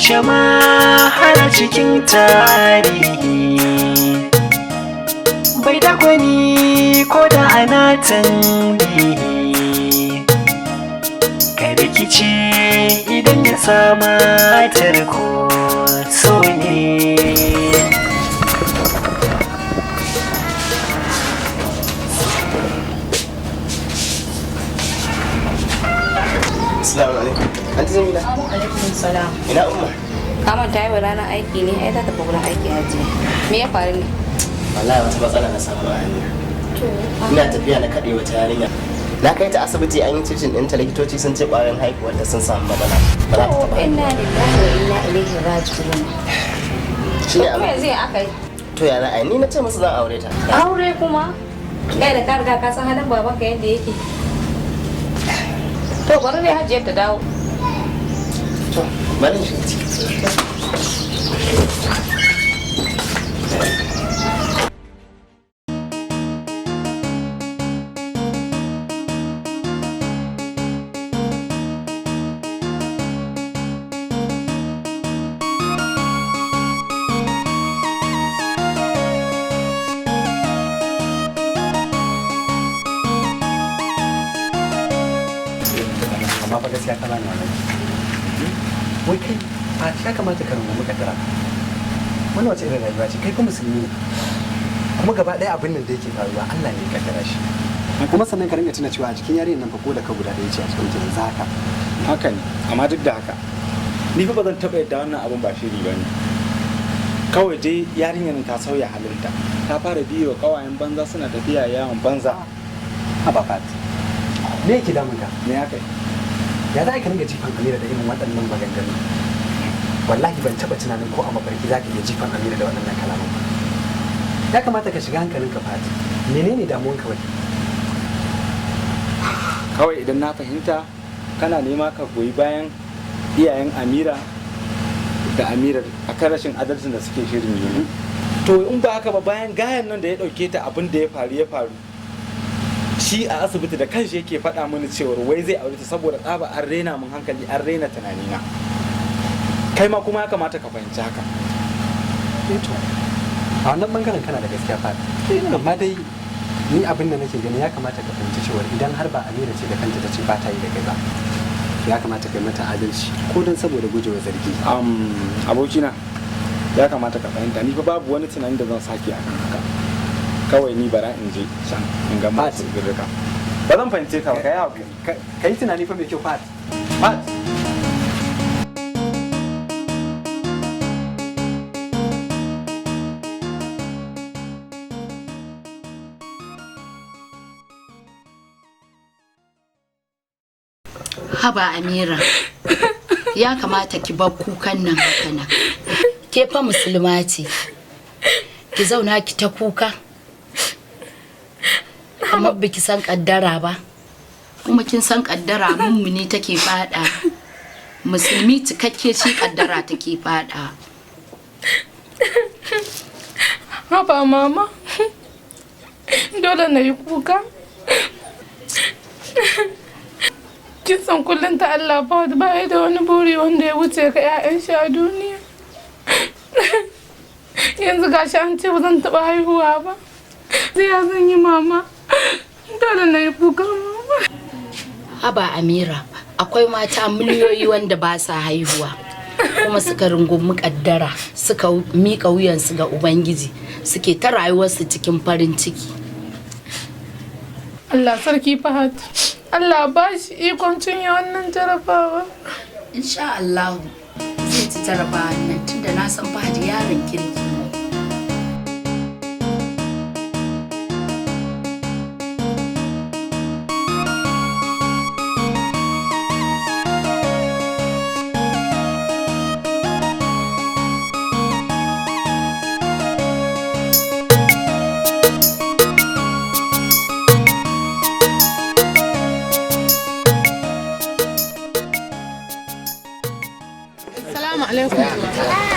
wuce ma har cikin tarihi, bai da gwani ko da ana tambihi, ka rikice idan ya sama tarko so ne. Assalamu alaikum. Anti Jamila. Alaikum salam. Ina Umma? Kamar ta yi wa ranar aiki ne, ai za ta fi aiki hajiya. Me ya faru ne? Wallahi wata matsala na samu a hanya. Ina tafiya na kaɗe wata yarinya. Na kai ta asibiti an yi cikin ɗinta, likitoci sun ce ƙwayoyin haihuwar ta sun samu matsala. Ba za ta taɓa. Inna lillahi wa inna ilaihi raji'un. Shi ne Me zai aka yi? To ya ra'ayi ni na ce musu zan aure ta. Aure kuma? Kai da ka riga ka san halin babanka yadda yake. To bari dai hajiyar ta dawo. To, bari shi. Amma fa gaskiya ka bani wannan. Wai kai a ya kamata ka rungu kaddara. Wannan wace irin rayuwa ce? Kai kuma musulmi ne. Kuma gaba ɗaya abin nan da yake faruwa Allah ne ya kaddara shi. Kuma sannan ka ringa tuna cewa a cikin yarinyar nan fa ko da ka guda ɗaya ce a cikin ta yanzu haka. Haka ne, amma duk da haka ni fa ba zan taɓa yadda wannan abun ba shiri ba ne. Kawai dai yarinyar ta sauya halinta, ta fara biyo wa ƙawayen banza suna tafiya yawon banza. Haba Fat. Me yake damun ka? Me haka? Ya za ka ringa jifan Amira da irin waɗannan maganganu? Wallahi ban taɓa tunanin ko a mafarki za ka iya jifan Amira da waɗannan kalaman ba. Ya kamata ka shiga hankalinka Fat. Menene damuwan ka wai? Kawai idan na fahimta kana nema ka goyi bayan iyayen Amira da Amira akan rashin adalcin da suke shirin yi. To in ba haka ba, bayan gayan nan da ya ɗauke ta abin da ya faru. Shi a asibiti da kanshi yake faɗa mini cewar wai zai aure ta saboda tsaba an rena mun hankali, an rena tunanina. Kai ma kuma ya kamata ka fahimci haka. To a wannan bangaren kana da gaskiya Fat. Amma dai ni abin da nake gani ya kamata ka fahimci cewa idan har ba Amira ce da kanta ta ce ba ta yi da kai ba, ya kamata ka yi mata adalci ko don saboda gujewa zargi. Abokina ya kamata ka fahimta ni fa babu wani tunani da zan sake akan haka. Kawai ni bara in je can in ga masu birrika. Ba zan fahimce ka ba, ka yi haƙuri. Ka yi tunani fa mai kyau Fat. Fat. Haba Amira, ya kamata ki bar kukan nan haka nan. Ke fa musulma ce, ki zauna ki ta kuka. Kamar biki san kaddara ba, kuma kin san kaddara mummuni take fada. Musulmi cikakke shi kaddara take fada. Haba mama, dole na yi kuka. Kin san kullum ta Allah ba ya da wani buri wanda ya wuce ka 'ya'yan shi a duniya. Yanzu gashi an ce ba zan taɓa haihuwa ba. Zai ya zan yi mama, dole na yi kuka mama. Haba Amira, akwai mata miliyoyi wanda ba sa haihuwa. Kuma suka rungumi kaddara, suka miƙa wuyansu ga Ubangiji, suke ta rayuwarsu cikin farin ciki. Allah sarki Fahad, Allah ba shi ikon cinye wannan jarabawa. Insha Allah zai ci jarabawa nan tunda na san Fahad yaron kirki.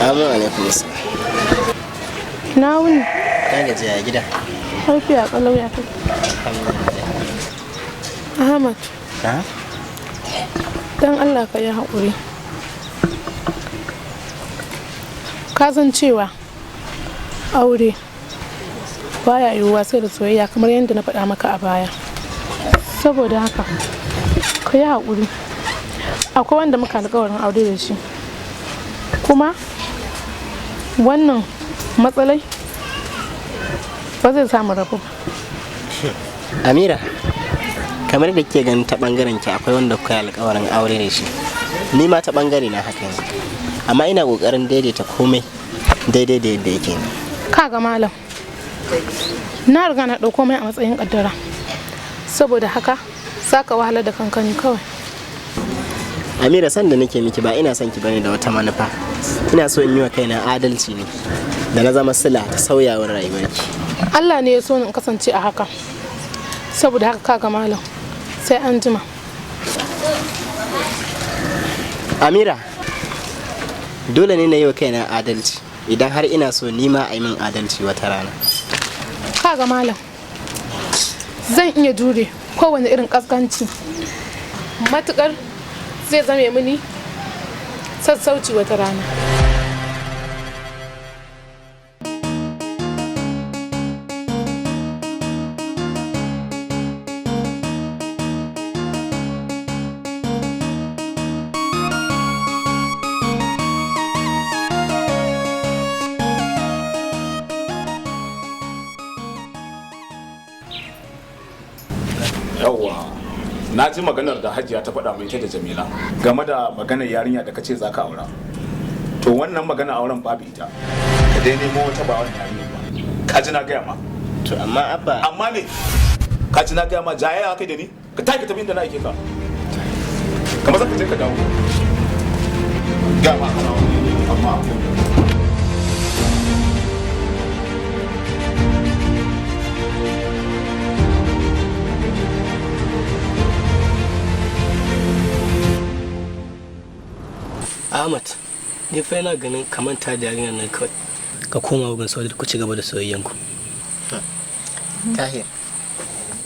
Amin alaikum. Na wuni. Na gaji a gida. Lafiya kalau ya kai. Ahmad. Ha? Dan Allah ka yi haƙuri. ka san cewa aure baya yiwuwa sai da soyayya kamar yadda na faɗa maka a baya. Saboda haka ka yi haƙuri, akwai wanda muka alƙawarin aure da shi, kuma wannan matsalai ba zai samu rabu ba. Amira, kamar da ke ganin ta bangaren ki akwai wanda kuka yi alƙawarin aure da shi, ni ma ta bangare na haka ne, amma ina ƙoƙarin daidaita komai daidai da yadda yake ne. Kaga malam, na riga na ɗauko mai a matsayin ƙaddara, saboda haka za ka wahalar da kanka ne kawai. Amira, san da nake miki ba ina son ki bane da wata manufa, ina so in yi wa kaina adalci ne da na zama sila ta sauyawar rayuwarki. Allah ne ya so in kasance a haka, saboda haka kaga malam sai an jima. Amira, dole ne na yi wa kaina adalci idan har ina so ni ma a yi min adalci wata rana. Kaga malam, zan iya jure kowane irin kaskanci matukar zai zame mini sassauci wata rana. Yawwa, na ji maganar da Hajiya ta faɗa mai ita da Jamila game da maganar yarinya da kace zaka aura. To wannan magana auren babu ita. Ka dai nemo wata ba wannan yarinya ba. Ka ji na gaya ma. To amma abba. Amma ne. Ka ji na gaya ma jayayya kai da ni? Ka tafi tafi inda na aike ka. Kamar zaka je ka dawo. Ga ma kana amma Ahmad, ni fa yana ganin kamar ta da yarinyar nan kawai ka koma wurin Saudat ku ci gaba da soyayyanku. Tahir,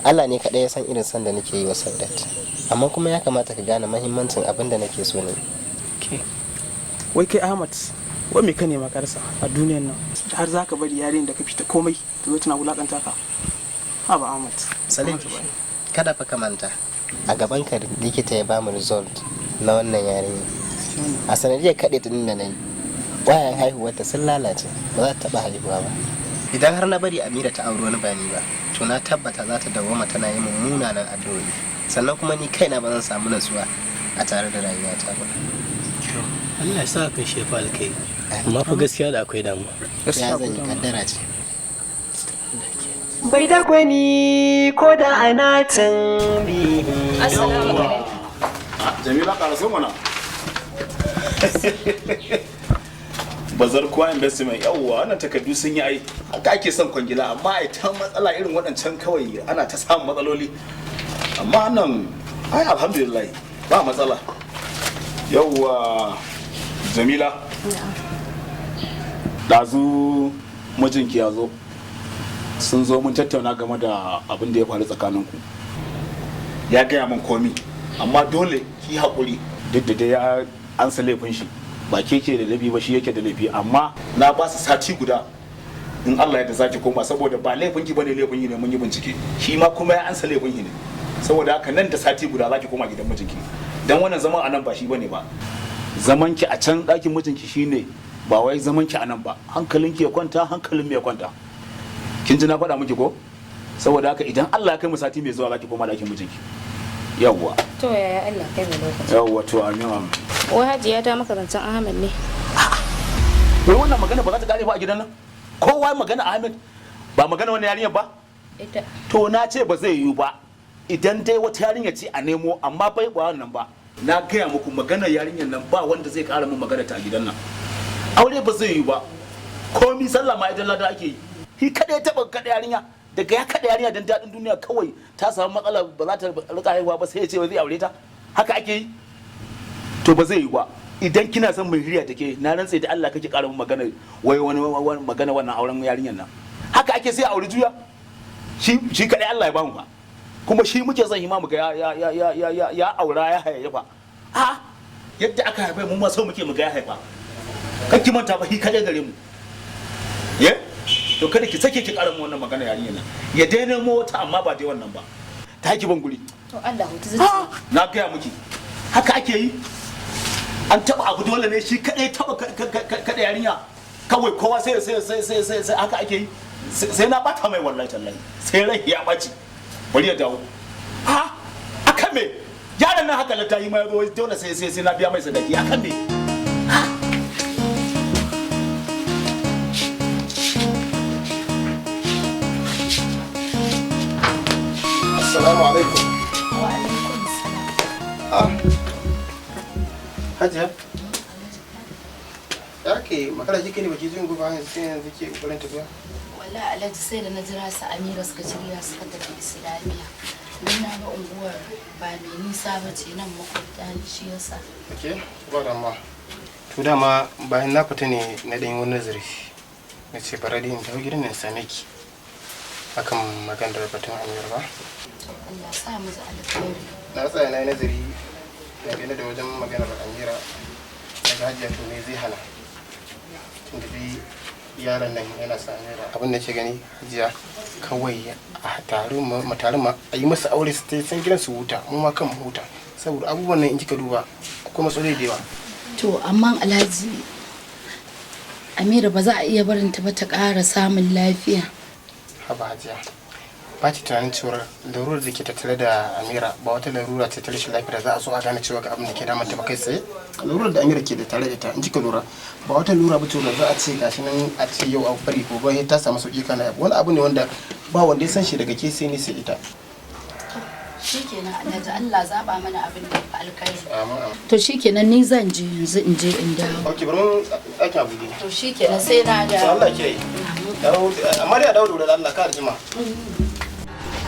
Allah ne kaɗai ya san irin san da nake yi wa Saudat, amma kuma ya kamata ka gane mahimmancin abin da nake so ne. Wai kai Ahmad, wai me ka nema karsa a duniyar nan har za ka bari yarinyar da ka fita komai ta zo tana wulakanta ka? Ha ba Ahmad. Salim, kada fa ka manta, a gaban ka likita ya bamu result na wannan yarinya. A sanadiyar kaɗe tunin da na yi, ƙwayan haihuwarta sun lalace, ba za ta taɓa haihuwa ba. Idan har na bari Amira ta auri wani bani ba, to na tabbata za ta dawwama tana yi munanan addu'o'i, sannan kuma ni kaina ba zan samu natsuwa a tare da rayuwata ba. Allah ya sa kan shefa alkai, amma fa gaskiya da akwai damuwa. Ya zan yi kaddara ce. Bai da gwani ko da ana tambihi. Assalamu alaikum. Jamila karaso mana. Bazar kuwa investment yawwa wannan takardu sun yi ai haka ake son kwangila amma ai ta matsala irin waɗancan kawai ana ta samun matsaloli amma nan ai alhamdulillah ba matsala. Yawwa Jamila, ɗazu mijinki ya zo, sun zo mun tattauna game da abin da ya faru tsakaninku. Ya gaya min komi amma dole ki haƙuri duk da dai ya ansa laifin shi, ba ke da laifi ba shi yake da laifi, amma na ba su sati guda in Allah ya da zaki koma, saboda ba laifin ki bane, laifin yi ne, mun yi bincike, shi ma kuma ya ansa laifin shi ne, saboda haka nan da sati guda zaki koma gidan mijinki, dan wannan zaman anan ba shi bane ba, zaman ki a can ɗakin mijinki shine, ba wai zaman ki anan ba, hankalin ki ya kwanta, hankalin ya kwanta, kin ji na faɗa miki ko? Saboda haka idan Allah ya kai mu sati mai zuwa zaki koma ɗakin mijinki. Yawwa. To yaya Allah kai mu lokaci. Yawwa to amin. Wai Hajiya ta maka zancen Ahmad ne. Wai wannan magana ba za ta kare ba a gidan nan? Kowa magana Ahmed ba magana wani yarinyar ba? Ita. To na ce ba zai yiwu ba. Idan dai wata yarinya ce a nemo amma bai ba wannan ba. Na gaya muku magana yarinyar nan ba wanda zai kara min magana ta a gidan nan. Aure ba zai yiwu ba. Komi sallah ma idan lada ake yi. Shi kada ya taba kada yarinya. Daga ya kada yarinya dan dadin duniya kawai ta samu matsala ba za ta rika haihuwa ba sai ya ce ba zai aure ta. Haka ake yi. To ba zai yiwu ba. Idan kina son mai hiriya take na rantsa da Allah kake ƙara magana wai wani magana wannan auren yarinyar nan haka ake sai aure juya shi kadai Allah ya bamu ba kuma shi muke son hima mu ga ya aura ya hayayyafa a yadda aka haifa mu ma so muke mu ga ya haifa kan ki manta ba ki kaɗai gare mu to kada ki sake ki ƙara mu wannan magana yarinya nan ya daina mota amma ba dai wannan ba ta haki ban guri to Allah hutu zuciya na gaya miki haka ake yi an taba abu dole ne shi kadai taba kada yarinya kawai kowa sai haka ake yi sai na bata mai wallahi tallahi sai rai ya baci bari ya dawo akan me yaran nan haka lata yi mai zo dole sai na biya mai sadaki akan me Assalamu alaikum. Wa alaikum salam. Hajiya. Ya ke makara kike ne baki jin guba sai yanzu ke kokarin tafiya? Wallahi Alhaji sai da na jira su Amira suka shirya suka tafi Islamiya. Don na ga unguwar ba mai nisa ba ce nan makwabta ne shi yasa. Okay, ba da ma. To dama bayan na fita ne na dan wani nazari. Na ce bara da in dawo gidan nan same ki. Akan maganar batun Amira ba. Allah sa mu za alƙawari. Na tsaya na yi nazari dangane da wajen maganar Amira daga Hajiya to me zai hana. Tunda dai yaron nan yana sa Amira. Abin da ke gani Hajiya kawai a taru ma a yi masa aure su san gidan su huta mu ma kan huta saboda abubuwan nan in kika duba akwai matsaloli da yawa. To amma Alhaji Amira ba za a iya barin ta ba ta ƙara samun lafiya. Haba Hajiya. Ba ki tunanin cewar larurar da ke tattare da Amira ba wata larura ce ta rashin lafiya za a so a gane cewa ga abin da ke damar ta ba kai tsaye. Larurar da Amira ke da tare da ta in kika lura ba wata lura ba ce wanda za a ce gashi nan a ce yau a fari ko ba ta samu sauki kana wani abu ne wanda ba wanda ya san shi daga ke sai ni sai ita. Shikenan Alhaji Allah zaba mana abin da fa alkhairi. Amin. To shikenan ni zan je yanzu in je in dawo. Okay bari mun ake abu ne. To shikenan sai na dawo. Allah ke yi. Amma dai a dawo da Allah ka arjima.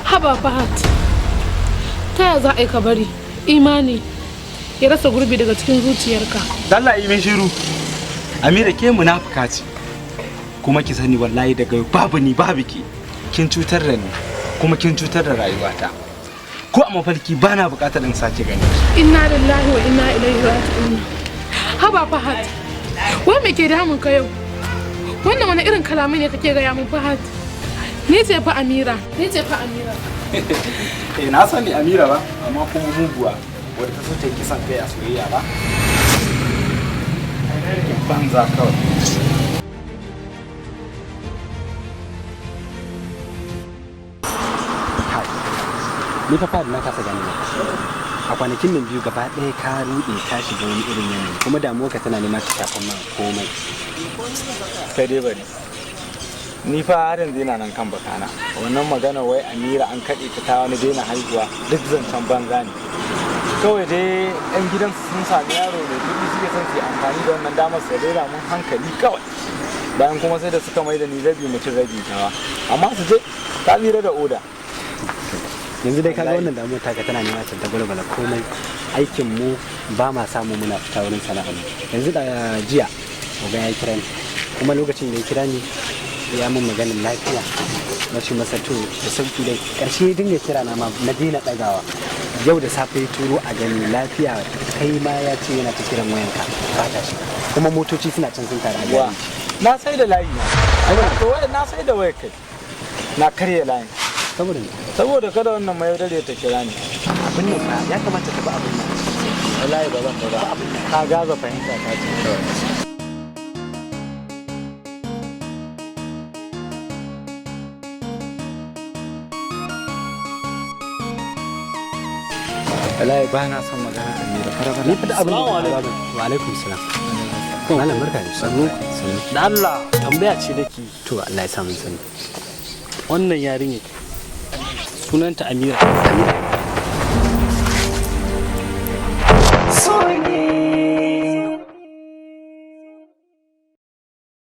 Haba Fahad, ta yaya za a yi ka bari imani ya rasa gurbi daga cikin zuciyarka? Dalla yi min shiru. Amira ke munafuka ce. Kuma ki sani wallahi daga babu ni babu ki. Kin cutar da ni kuma kin cutar da rayuwata. Ko a mafarki bana bukatar in sake gani. Inna lillahi wa inna ilaihi raji'un. Haba Fahad, wai me ke damun ka yau? Wannan wani irin kalamai ne kake gaya min Fahad? Ni ce fa Amira. Na sani Amira ba, amma kuma muguwa wadda ta so ta yi kisan kai a soyayya ba. Banza kawai. Ni fa fadi na kasa gani ba. A kwanakin nan biyu gaba ɗaya ka ruɗe ka shiga wani irin yanayi kuma damuwarka tana nema ta shafan man komai. Sai dai bari. Ni fa har yanzu yana nan kan bakana. Wannan magana wai Amira an kaɗe ta wani daina haihuwa duk zancen banza ne. Kawai dai 'yan gidansu sun sami yaro mai kuɗi suke son su amfani da wannan damar su rera mun hankali kawai. Bayan kuma sai da suka mai da ni rabi mutum rabi tawa. Amma su je ta tsira da oda. Yanzu dai kaga wannan damuwar taka tana nema ta dagwalgwala komai. Aikin mu ba ma samu muna fita wurin sana'a. Yanzu da jiya gobe ya kira ni kuma lokacin da ya kira ni ya mun maganin lafiya na ce masa to da sauki dai karshe dinga kira na ma na daina dagawa yau da safe ya turo a gani lafiya kai ma ya ce yana ta kiran wayanka ba ta shi kuma motoci suna can sun tare a gari na sai da layi na to wai na sai da waya kai na karya layin saboda kada wannan mai dare ta kira ni abin nan ya kamata ta ba abin nan wallahi ba zan ba ka gaza fahimta ta ce wallahi ba na son magana da ni da fara ni fada abin da wa alaikum salam malam barka da sanu da Allah tambaya ce nake to Allah ya sa mun sani wannan yarinya sunanta Amira